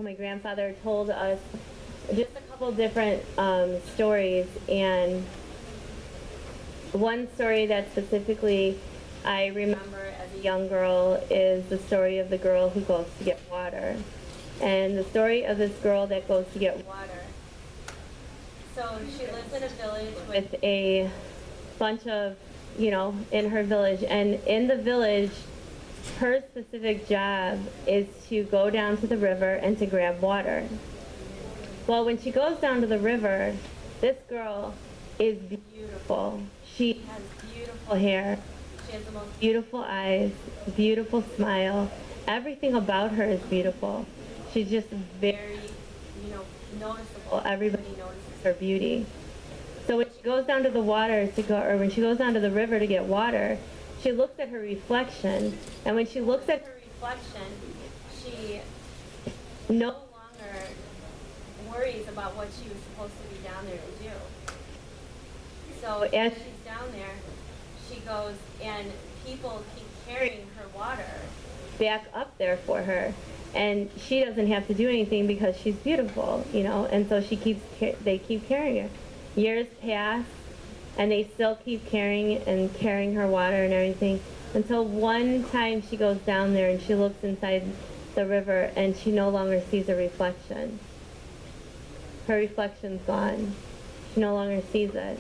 my grandfather told us just a couple different stories, and one story that specifically I remember as a young girl is the story of the girl who goes to get water. And the story of this girl that goes to get water. So she lives in a village with a bunch of, in her village. And in the village, her specific job is to go down to the river and to grab water. Well, when she goes down to the river, this girl is beautiful. She has beautiful hair. She has the most beautiful eyes, beautiful smile. Everything about her is beautiful. She's just very, noticeable. Everybody notices her beauty. So when she goes down to the water when she goes down to the river to get water, she looks at her reflection. And when she looks at her reflection, she no longer worries about what she was supposed to be down there to do. So as she's down there, she goes and people keep carrying her water back up there for her. And she doesn't have to do anything because she's beautiful, and so they keep carrying her. Years pass, and they still keep carrying her water and everything, until one time she goes down there and she looks inside the river and she no longer sees a reflection. Her reflection's gone. She no longer sees it.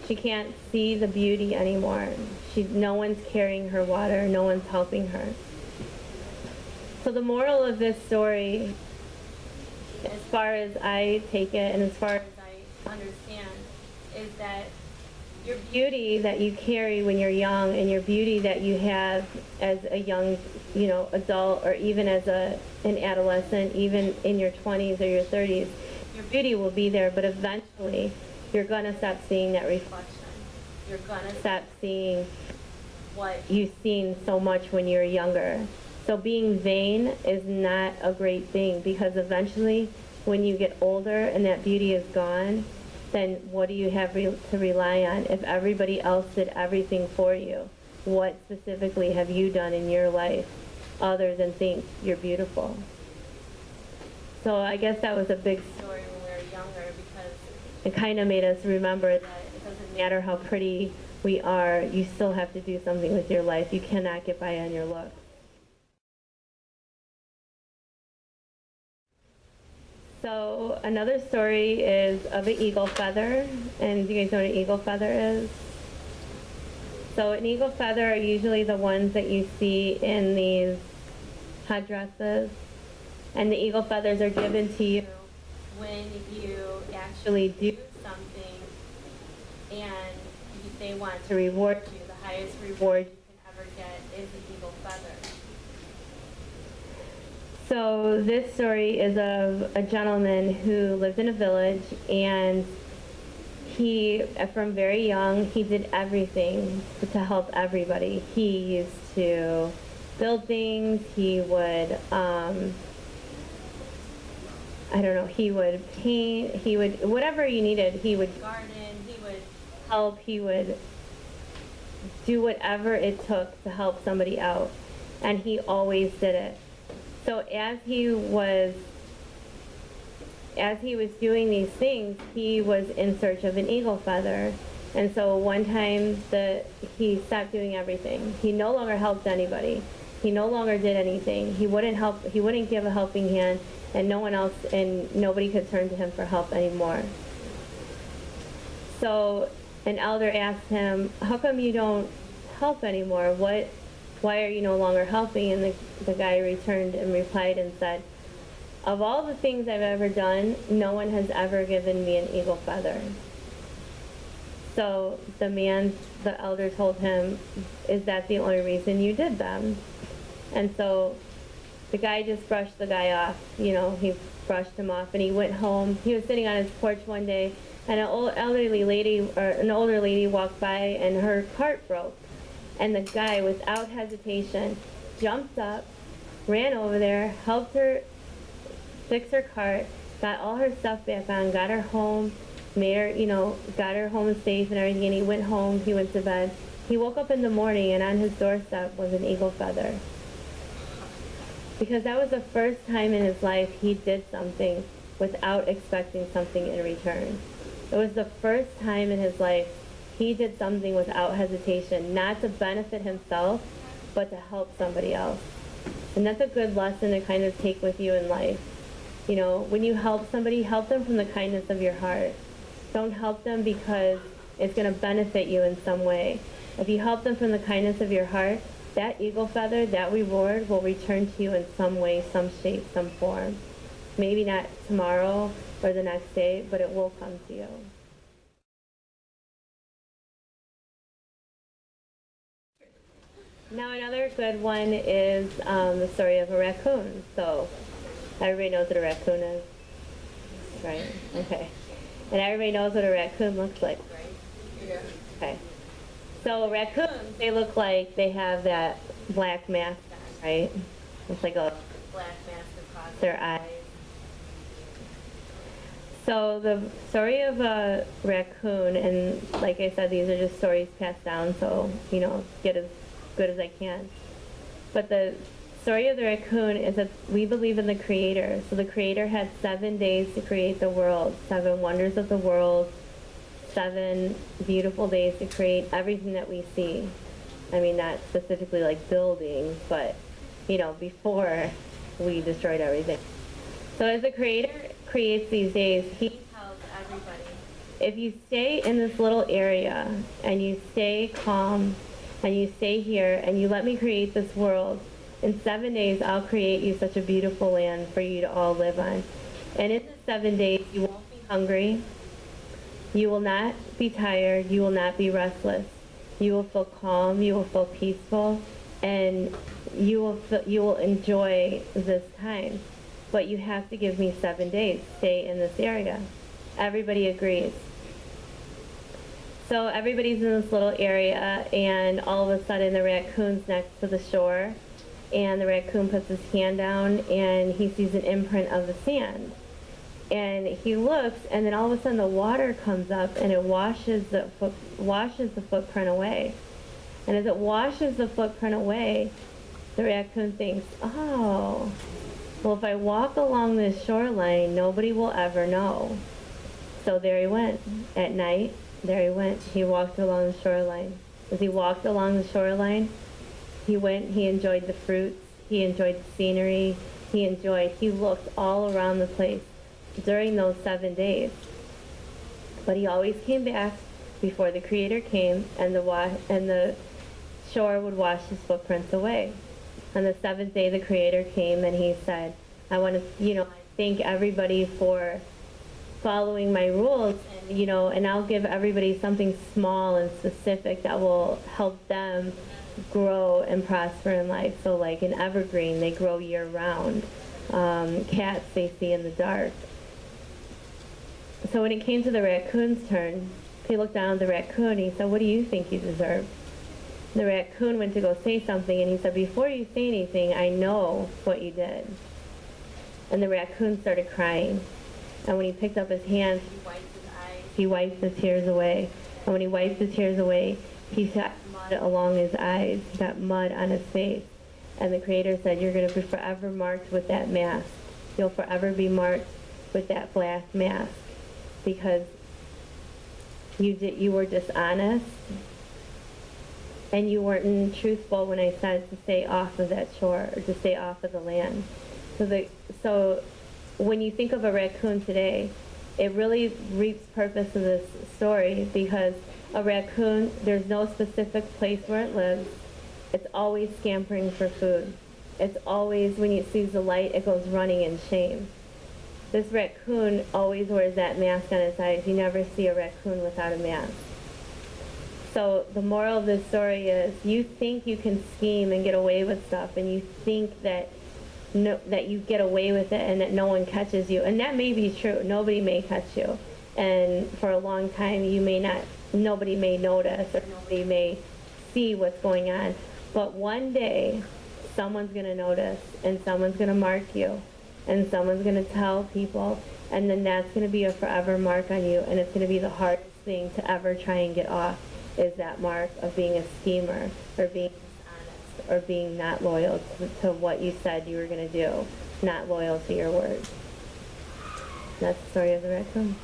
She can't see the beauty anymore. No one's carrying her water, no one's helping her. So the moral of this story, as far as I take it and as far as I understand, is that your beauty that you carry when you're young and your beauty that you have as a young, adult, or even as an adolescent, even in your 20s or your 30s, your beauty will be there, but eventually you're going to stop seeing that reflection. You're going to stop seeing what you've seen so much when you're younger. So being vain is not a great thing, because eventually when you get older and that beauty is gone, then what do you have to rely on? If everybody else did everything for you, what specifically have you done in your life other than think you're beautiful? So I guess that was a big story when we were younger, because it kind of made us remember that it doesn't matter how pretty we are, you still have to do something with your life. You cannot get by on your looks. So another story is of an eagle feather, and do you guys know what an eagle feather is? So an eagle feather are usually the ones that you see in these headdresses, and the eagle feathers are given to you when you actually do something and they want to reward you. The highest reward you can ever get is an eagle feather. So this story is of a gentleman who lived in a village, and he, from very young, he did everything to help everybody. He used to build things, he would, he would paint, he would, whatever you needed, he would garden, he would help, he would do whatever it took to help somebody out, and he always did it. So as he was doing these things, he was in search of an eagle feather. And so one time he stopped doing everything. He no longer helped anybody. He no longer did anything. He wouldn't give a helping hand, and nobody could turn to him for help anymore. So an elder asked him, "How come you don't help anymore? Why are you no longer helping?" And the guy returned and replied and said, "Of all the things I've ever done, no one has ever given me an eagle feather." So the elder told him, "Is that the only reason you did them?" And so the guy just brushed the guy off. He brushed him off, and he went home. He was sitting on his porch one day, and an older lady walked by, and her cart broke. And the guy, without hesitation, jumped up, ran over there, helped her fix her cart, got all her stuff back on, got her home, got her home safe and everything, and he went home, he went to bed. He woke up in the morning, and on his doorstep was an eagle feather. because that was the first time in his life he did something without expecting something in return. It was the first time in his life he did something without hesitation, not to benefit himself, but to help somebody else. And that's a good lesson to kind of take with you in life. You know, when you help somebody, help them from the kindness of your heart. Don't help them because it's going to benefit you in some way. If you help them from the kindness of your heart, that eagle feather, that reward will return to you in some way, some shape, some form. Maybe not tomorrow or the next day, but it will come to you. Now another good one is the story of a raccoon. So everybody knows what a raccoon is, right? Okay. And everybody knows what a raccoon looks like, right? Yeah. Okay. So raccoons, they look like they have that black mask on, right? It's like a black mask across their eyes. So the story of a raccoon, and like I said, these are just stories passed down, so, you know, get as good as I can. But the story of the raccoon is that we believe in the Creator. So the Creator had 7 days to create the world, 7 wonders of the world, 7 beautiful days to create everything that we see. I mean, not specifically like buildings, but, you know, before we destroyed everything. So as the Creator creates these days, He tells everybody, if you stay in this little area and you stay calm and you stay here and you let me create this world, in 7 days I'll create you such a beautiful land for you to all live on. And in the 7 days you won't be hungry, you will not be tired, you will not be restless. You will feel calm, you will feel peaceful, and you will enjoy this time. But you have to give me 7 days. Stay in this area. Everybody agrees. So everybody's in this little area, and all of a sudden the raccoon's next to the shore, and the raccoon puts his hand down, and he sees an imprint of the sand. And he looks, and then all of a sudden the water comes up, and it washes the footprint away. And as it washes the footprint away, the raccoon thinks, oh, well, if I walk along this shoreline, nobody will ever know. So there he went. At night, there he went. He walked along the shoreline. As he walked along the shoreline, he enjoyed the fruits, he enjoyed the scenery, he looked all around the place during those 7 days. But he always came back before the Creator came, and the shore would wash his footprints away. On the 7th day, the Creator came, and He said, I want to, thank everybody for following my rules, and I'll give everybody something small and specific that will help them grow and prosper in life. So like an evergreen, they grow year round. Cats, they see in the dark. So when it came to the raccoon's turn, he looked down at the raccoon, he said, what do you think you deserve? The raccoon went to go say something, and he said, before you say anything, I know what you did. And the raccoon started crying. And when he picked up his hands, he wiped his eyes, he wiped the tears away. And when he wiped the tears away, he got mud along his eyes, he got mud on his face. And the Creator said, you're going to be forever marked with that mask. You'll forever be marked with that black mask, because you were dishonest, and you weren't truthful when I said to stay off of that shore, or to stay off of the land. So when you think of a raccoon today, it really reaps purpose in this story, because a raccoon, there's no specific place where it lives. It's always scampering for food. It's always, when it sees the light, it goes running in shame. This raccoon always wears that mask on its eyes. You never see a raccoon without a mask. So the moral of this story is, you think you can scheme and get away with stuff, and you think that you get away with it and that no one catches you. And that may be true. Nobody may catch you. And for a long time, nobody may notice, or nobody may see what's going on. But one day, someone's going to notice, and someone's going to mark you, and someone's going to tell people, and then that's going to be a forever mark on you, and it's going to be the hardest thing to ever try and get off, is that mark of being a schemer or being dishonest. or being not loyal to what you said you were going to do, not loyal to your word. That's the story of the raccoon.